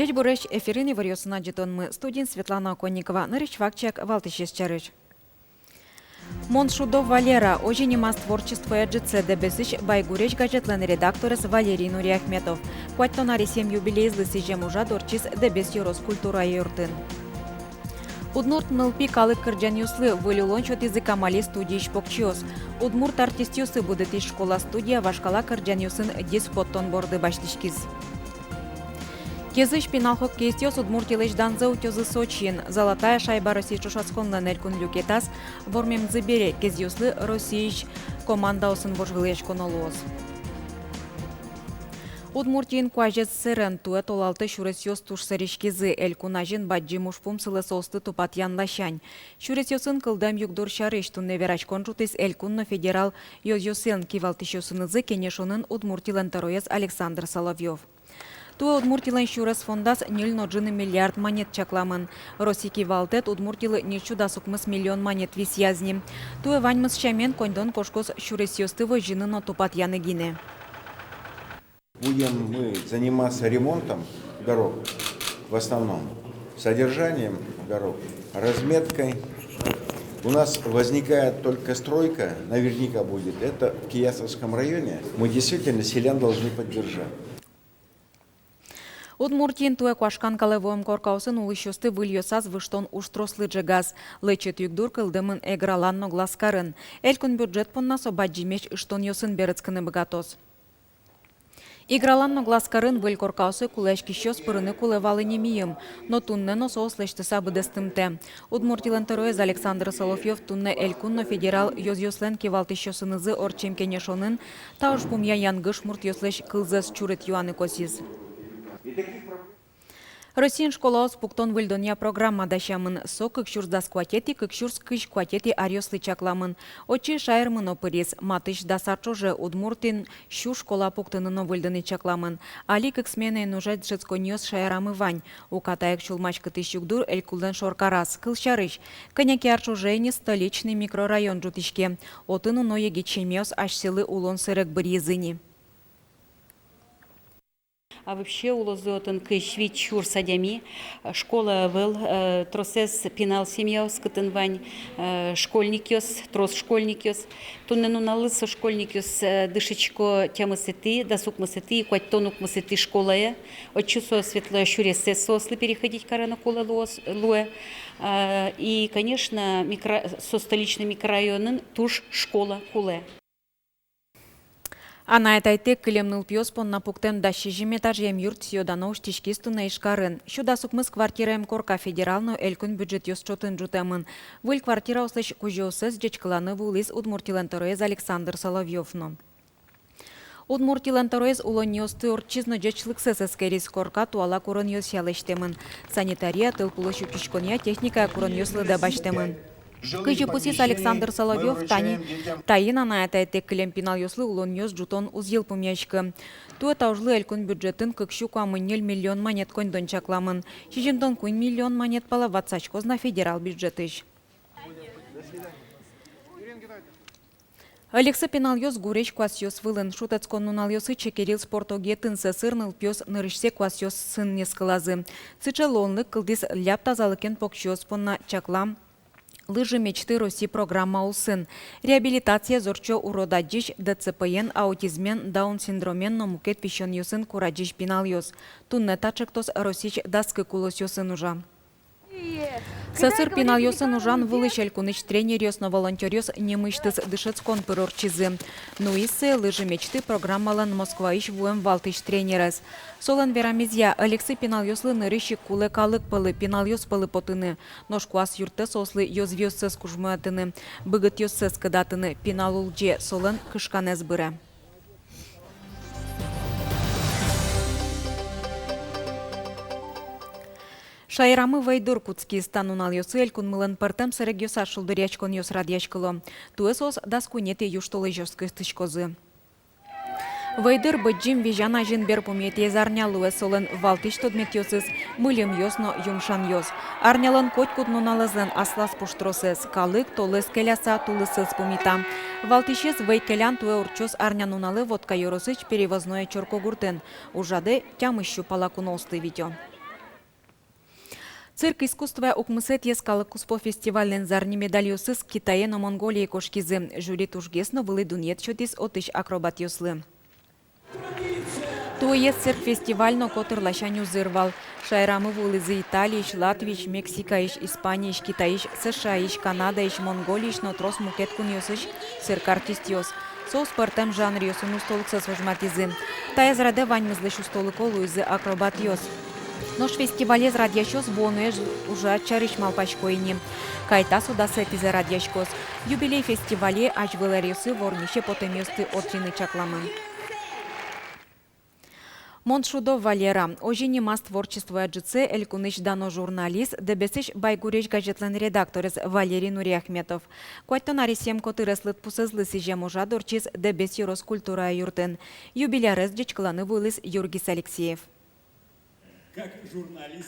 Дядь Бурещ эфирини варьосына жетонмы студент Светлана Оконникова, нарыч фактчек Валтышес чарыч. Моншудов Валера, оженимас творчество ЭДЖЦ дебесыч байгуреч гаджетлен редакторес Валерий Нуриахметов. Куаттонари 7 юбилейзлы сижем ужа дорчис дебес юрос культура юртын. Удмурт нылпи калык кырджан юслы вылюлончот языка мали студии шпокчиос. Удмурт артист юсы будет из школа студия вашкала кырджан юсын 10 поттон борды баштишкиз. Кезыш пиналхок кестёс удмуртилыш данза утёзы Сочин. Золотая шайба России чушасконла нелькун люкетас. Вормем забере кезюслы Россиич команда осын божгылеш конолуоз. Удмуртиин куажет сырын туэ толалты шуресёс туш сыришкизы элькунажин баджи мушпум сылы солсты тупатьян лащань. Шуресёсын кылдам югдур шарыш тунне верач конжутис элькунно федерал йозёсын кивалтышёсынызы кенешонын удмуртилен тароез Александр Соловьев. Туэ удмуртилен шурес фондас 0,1 миллиард монет чакламын. Росики валтет удмуртилы нечуда сукмыс миллион монет висязни. Туэ ваньмыс шамен коньдон кошкос шуресёстывы жинын тупатьяны гине. Будем мы заниматься ремонтом дорог, в основном содержанием дорог, разметкой. У нас возникает только стройка, наверняка будет. Это в Киясовском районе. Мы действительно селян должны поддержать. Удмуртин туэ куашкан калевоем коркаусын улышёсты выльёсаз выштон уштрослы джегаз. Лечет югдур кылдымын эграланно гласкарын. Элькун бюджет поннасо баджимеш ыштон ёсын берецкыны богатос. Играланно гласкарын выль коркаусы кулешки щёс пырыны кулевалы немием, но туннено сослешты сабы дестымте. Удмуртилен тароез Александр Соловьев тунне элькунно федерал ёз-ёслен кевалты щёсынызы орчем кенешонын, тауш пумья янгыш мурт ёслеш кылзес чурет юаны косиз. Россиян школаос пуктон выльдония программа дащамын со кыкшурздас куатети, кыкшурс кыш куатети арёслы чакламын. Очи шайырмын опырис, матыш дасарчоже удмуртин щу школа пуктыныно выльдыны чакламын. Али кыксмене нужать жецконьёс шайрамы вань. Укатаек чулмач кытыш югдур элькулден шоркарас, кылшарыш. Коняки арчужейни столичный микрорайон жутышке. Отыну ное гечемёс аж селы улон сырык бырьезыни. А вообще улозотын кышвит чур садями, школа был, тросес пинал семья скытын вань, школьникёс, трос школьникёс, туннену налысо школьникёс дышечко тямысыты, досуг мысыты, куать тонук мысыты школая, отчусо светлое шуресе сослы переходить карана кола луэ, и, конечно, со столичным микрорайоном туш школа куле. Ана айтайте килемныл пьёспон на пуктем дащи жиметажем юрт сьёдано штишкисту на ишкарын. Щуда сукмыс квартираем корка федерално элькун бюджет ёсчотын жутемын. Выль квартира ослыш кужёсыз жечкаланы вулис удмуртилен тароез Александр Соловьевно. Удмуртилен тароез улоньёсты орчизно жечлыксыз эскерис корка туала курын ёсялыштемын. Санитария тылпулы шупчишкония техника курын ёслыда баштемын. Кыжы пусис Александр Соловьев таина на это килем пинал ёслы улон ёс жутон узел пумяшкы. Туэ таужлы элькун бюджетін кыкшу куамыннел миллион монет коньдон чакламын. Шижемдон куин миллион монет пала ватсачкоз на федерал бюджетыш. Алекса пинал ёс гуреш куас ёс вылын. Шутецкон нунал ёсы чекерил спортоге тынсы сырныл пёс нырышсе куас ёс сын нескалазы. Цычелонлык кылдис ляп тазалыкен покщёс понна чаклам. Лыжи мечты России программа усын. Реабилитация зорчо уродаджиш ДЦПН аутизмен даун-синдромен номукет пищон юсын кураджиш пинал ёс. Тунне тачектос Россич даскы кулос ёсын ужа. Сасыр пинал ёсын ужан вылыш элькуныч тренер ёс, но волонтер ёс немыштыз дышецкон пырорчизы. Ну иссы лыжи мечты программалан Москва иш вуем валтыш тренерес. Солан верамизия Алексей пинал ёслы нырыщи куле калык пылы пинал ёс пылы потыны. Ношкуас юрты сослы ёз вёссыз кужмуатыны. Быгыт ёссыз кыдатыны пинал улже солан кышканез быра. Шайрамы вайдур куцки станунал ёсы элькун мылын партем сырек ёса шулдырячкон ёс радьячкыло. Туэсос даскунете юштолы жёсткы стычкозы. Вайдыр быджим вижана жин бер пумете зарнялуэ солын валтиш тодмет ёсыз, мылым ёсно юмшан ёс. Арнялан котькут нуналызын аслас пуштросыз, калык толыз келяса тулысыз пумита. Валтишез вайкелян туэ урчос арня нуналы водка ёросыч перевозное чорко гуртын. Ужады тямыщу палакунолсты видео. Цирк искусства укмысет ескалы куспо фестивален зарни медальосыз Китае но Монголии кошкизы. Жюри тужгесно были дунет чотис отыш акробат yoслы. Туес цирк фестиваль но котырлашаню зырвал. Шайрамы вулызы Италия, Латвия, Мексика, Испания, Китай, США, Канада, Монголия, но трос мукет куньосыш цирк артист йос. Со спортем жанр йосуну столык созвожматизы. Таяз раде ваньмызлыш устолык олуизы акробат йос. Нож фестивалез радящос бонуэж уже чарыш малпашкойни. Кайта суда сетизе радяшкос. Юбилей фестивале аж выларюсы вормище потемёсты отрины чакламы. Моншудов Валера. Ожини мас творчество аджице элькуныш дано журналист, дебесиш байгуреш газетлен редакторез Валерий Нуриахметов. Куайтонарис сем котыреслыт пусызлы сижем ужа дорчиз дебес юрос культура юртен. Юбилярез джичкланы вылыз Юргис Алексеев.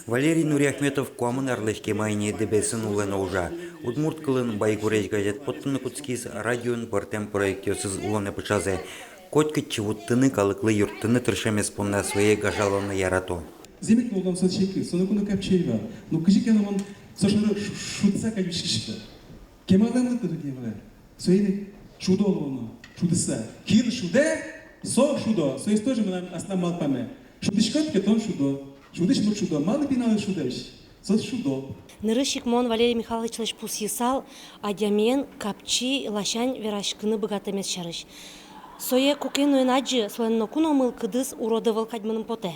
Валерий Нуриахметов куамын арлешке майне дебесін улын ожа. Удмурт кылын байгуреш газет поттыны кутскиз радион бартем проектёсыз улыны пычазе. Котка чевуттыны калыклы юрттыны тыршемес понна своей гажаланы ярато. Земек молдам сочеки, сонокуна капчеева. Ну кажи он сошнары шутса кайшишта. Кемаланды тыргевлер. Соени шудолоно, шудыса. Кин шуде, со шудо. Соес тоже мы асна малпаме. Шудышкат кетон шудо. Шудыш мут шудо. Малы пиналы шудеш. Сос шудо. Нырышик мон Валерий Михайлович лыш пусисал, адямен капчи лашань верашкыны богатымес чарыш. Сое кукену энаджи сленно куно мыл кыдыс уродовал кадьманым поте.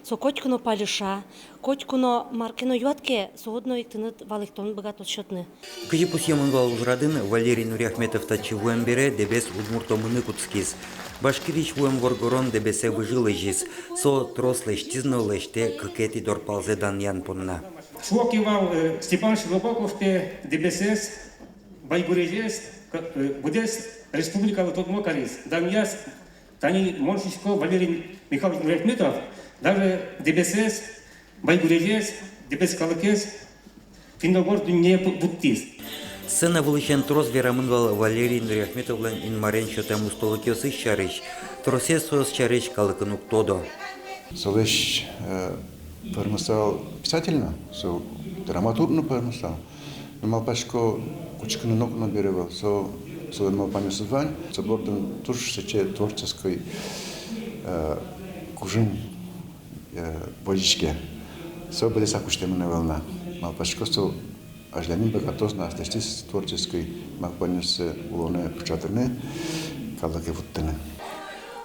Со котькуно палиша, котькуно маркино юатке соодно иктыныт валихтон богат отчетны. Кыжи пусьемын вал ужрадын Валерий Нуриахметов тачи вуэмбере дебес удмуртомыны кутскиз. Башкирич вуэм горгорон дебесе выжилыжиз. Со трослэш тизнолэште кыкети дорпалзе даньян понна. Шуокивал Степан Шилобоков те дебесес байгурежес будес республика тот мокарис. Дамьяс Тани Моншичко Валерий Михайлович Нуриахметов даже дебесес байгурежес дебес калыкес финдогор не буттис. Сцена вылычен трос верамынвал Валерий Нуриахметовлен инмарен шотем устолыкёсы чарыш. Тросе соос чарыш калыкынук тодо. Солеш пырмысал писательно, со драматурно пырмысал. Малпашко кучканы нокна беревал, со малпамя созвань, со борден туш сече творческой кужин водичке. Со были сакуштемная волна. Малпашко со ажлянин богатозна астестис творческой малпамя с улоне печатарны, калаке вуттыны.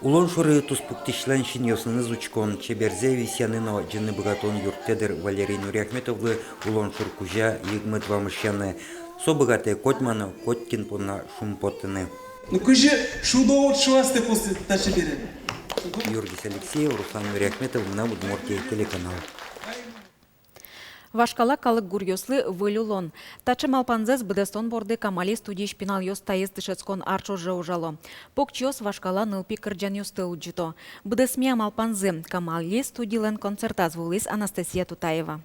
Улон шуры туспуктишлен шиньосыны зучкон чеберзе висяныно джинны богатон юрттедер Валерий Нуриахметовлы улон шур кужа егмыт вамышяны. Со богатые котманы коткин понна шумпоттыны. Ну кажи шудо от шуасте после тачебере. Юргис Алексеев, Руслан Нуриахметов, на Удмуртия телеканал. Вашкала калык гурьослы вылюлон. Тачы малпанзес быдестон борды камали студий шпинал йос таез дышецкон арчо жеужало. Покчиос вашкала нылпи кырджан йосты уджито. Быдесмия малпанзы камали студилен концертаз вулис Анастасия Тутаева.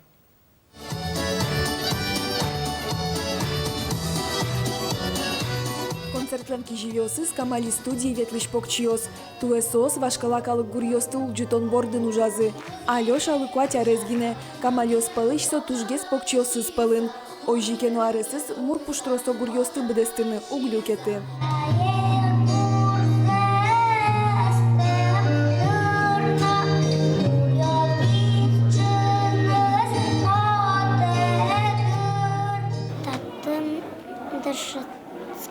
Концертленки живёсыз камали студии ветлыш покчиос. Туэсос вашкала калык гурьосты улджитон бордын ужазы. Алёша лыкуатя резгине. Камалиос палышсо тужгес покчиосыз палын. Ойжикену аресыз мур пуштросо гурьосты быдестыны углюкеты.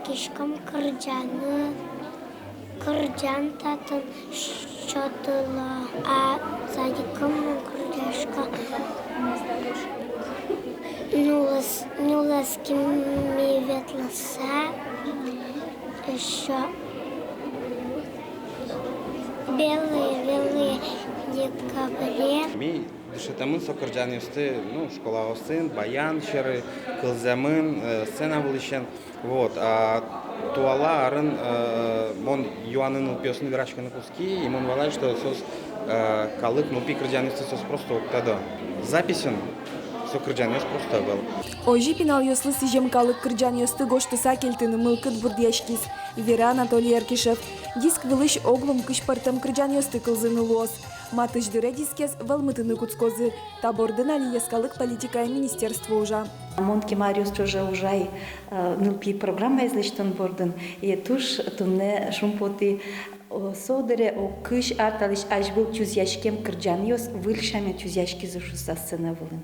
Кишком кырджан татын шотыла, а садиком кырджашка нуласки ми ветласа, еще белые декабре. Ми дышетамын сокырджан юсты, школа осын, баян шеры, кылзамын, сцена вылышен. Вот, а туала арын мон юанын пёсын вирашка на куски, и мон валай, что сос калык нупи кырджанисты сос просто уктадо. Записен сокырджанис просто был. Ойжи пинал йослы сижем калык кырджан йосты гоштыса келтыны мылкыт бурдияшкис. Вера Анатолий Яркишев. Диск вылыш оглум кыш партам кырджан ёсты кылзыны лос. Матыш дыре дискес валмытыны куцкозы. Табордын алиескалык политика министерство ужа. Монки Мариус тоже уже нылпи программа излечтон бордын. И туш тунне шумпоти содере о кыш арталыш аж был чузяшкем кырджан ёс выльшаме чузяшки зашуса сцена вылын.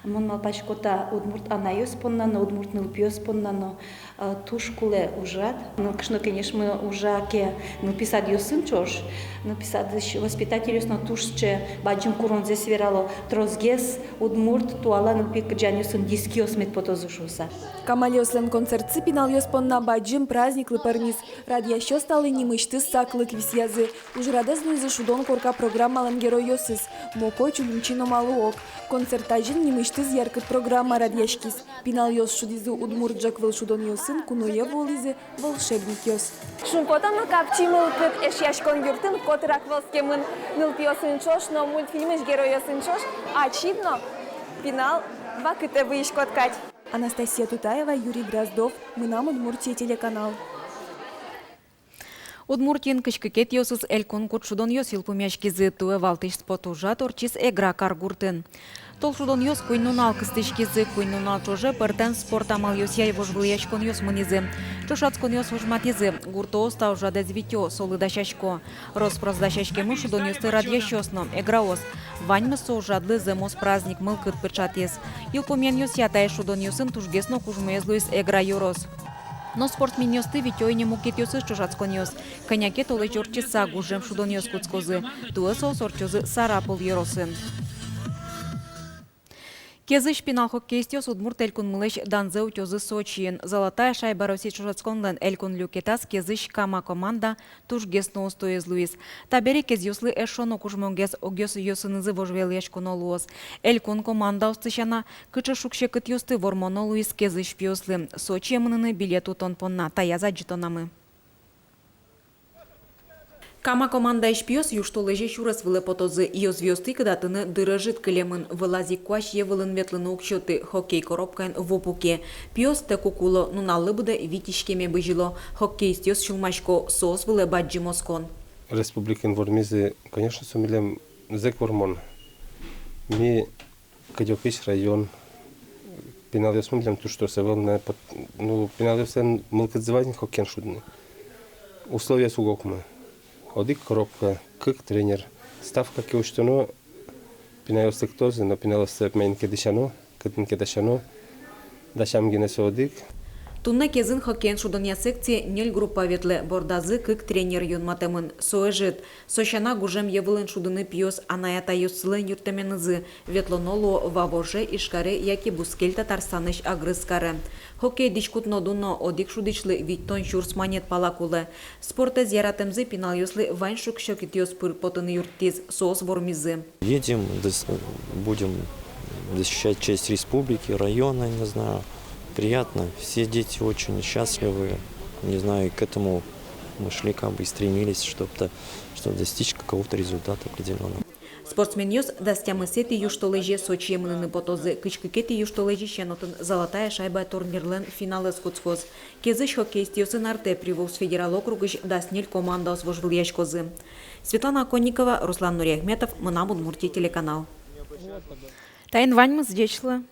Мон малпашкота удмурт анайос поннано, удмурт нылпиос поннано, тушкуле ужат. Ну, конечно, мы ужаке написать ёсын чош, написать воспитатель но тушче баджим курон здесь верало трозгес удмурт туала нылпи кырджан ёсын дискиос мет потозушуса. Камалёслен концерт цыпинал ёспонна баджим праздник лыпарниз. Ради еще сталы немышты саклык висязы. Уж радостную зашудон корка программалым герой ёсыз. Мокой чулимчино малуок. Концерт тажин немышты яркет программа радьяшкис. Пинал ёс шудизу удмурт жак вылшудон ёсын, кунуе волизы волшебник ёс. Шумпотан капчи мылкыт эш яшкон юртын котырак волскемын нылпиосын чош, но мультфильмыш герой ёсын чош, очевидно пинал вакыте выишкоткать. Анастасия Тутаева, Юрий Дроздов. Мы нам Удмуртия телеканал. Удмуртин кышкыкет ёсыз элькон кутшудон ёс илпумяшкизы туэ валтыш спотужа торчис эгра каргуртын. Толшудон ёс куйнунал кыстышкизы куйнунал чоже пыртен спортамал ёс яй вожвылячкон ёс мынизы. Чошацкон ёс вожматизы гурто оста уже дезвитё солыдащашко. Роспроздащашке мушудон ёсты радьящосно эграос. Ваньмысо ужадлы зэмос праздник мылкыт пырчатес. Илпумян ёс ятай шудон ёсын тужгесно кужмезлуис эгра ёрос. Но спортсмен ёсты витёй не мукет ёсы чушацкон ёс. Коньяке толы чорчиса гужем шудон ёс куцкозы. Туэ сол сорчозы сарапол ёросын. Кезы шпинал хоккейст ёс удмурт элькун мылыш данзе утёзы Сочиен. Золотая шайба России чушацконлен элькун люкетас кезыш кама команда тужгесно устоез луис. Табери кез ёслы эшоно кужмонгез огёс ёсынызы вожвел яшконо луос. Элькун команда устышана кычы шукше кыт ёсты вормоно луис кезыш пёслы. Сочи мыныны билет утон понна таяза джитонамы. Кама команда ишпиос юштолеже шурас вылепотозы ио звёзды кыдатыны дырыжит кылемын вылази куаш евылын ветлыны укшёты хоккей коробкайн в опуке. Пиос те кукуло нуналлы буде витишкеме быжило. Хоккей стёс шулмашко соос выле баджи москон. Республикин вормизы, конечно, сумилем зек вормон. Ми кадёкиш район пеналёс мылем ту, что се вълна, ну пеналёсен мылкът звазни хоккен шудны. Условия сугокма. Одик коробка, как тренер, ставка кеуштено, пинаю сектозы, но пинало се меньке дешано, катинке дешано, дашам генесо одик. Тунна кезин хоккейн шудония секции нель группа ветле бордазы кык тренер юнматемын соежит. Сощана гужем евылын шудыны пиос анаята юсылын юртеменызы ветлонолу вавоже ишкаре яки бускель Татарстаныш агрызкары. Хоккей дишкутно дуно одик шудичлы виттон шурс манет палакулы. Спортез яратемзы пинал юслы вайншук шокит ёс пыр потыны юртиз соос вормизы. Едем, будем защищать честь республики, района, не знаю. Приятно, все дети очень счастливы, не знаю, к этому мы шли как бы и стремились, чтобы достичь какого-то результата определенного. Спортсмен ёс дастямы сети юштолеже Сочи мыныны потозы кычкыкети юштолеже щенотын золотая шайба турнирлен финалы скутскоз. Кезыш хоккейст ёсын арте привоз федерал округыш даснель команда освожвыл яшкозы. Светлана Конникова, Руслан Нуриахметов, Мынам Удмуртия телеканал. Тайн ваньмыз дечла.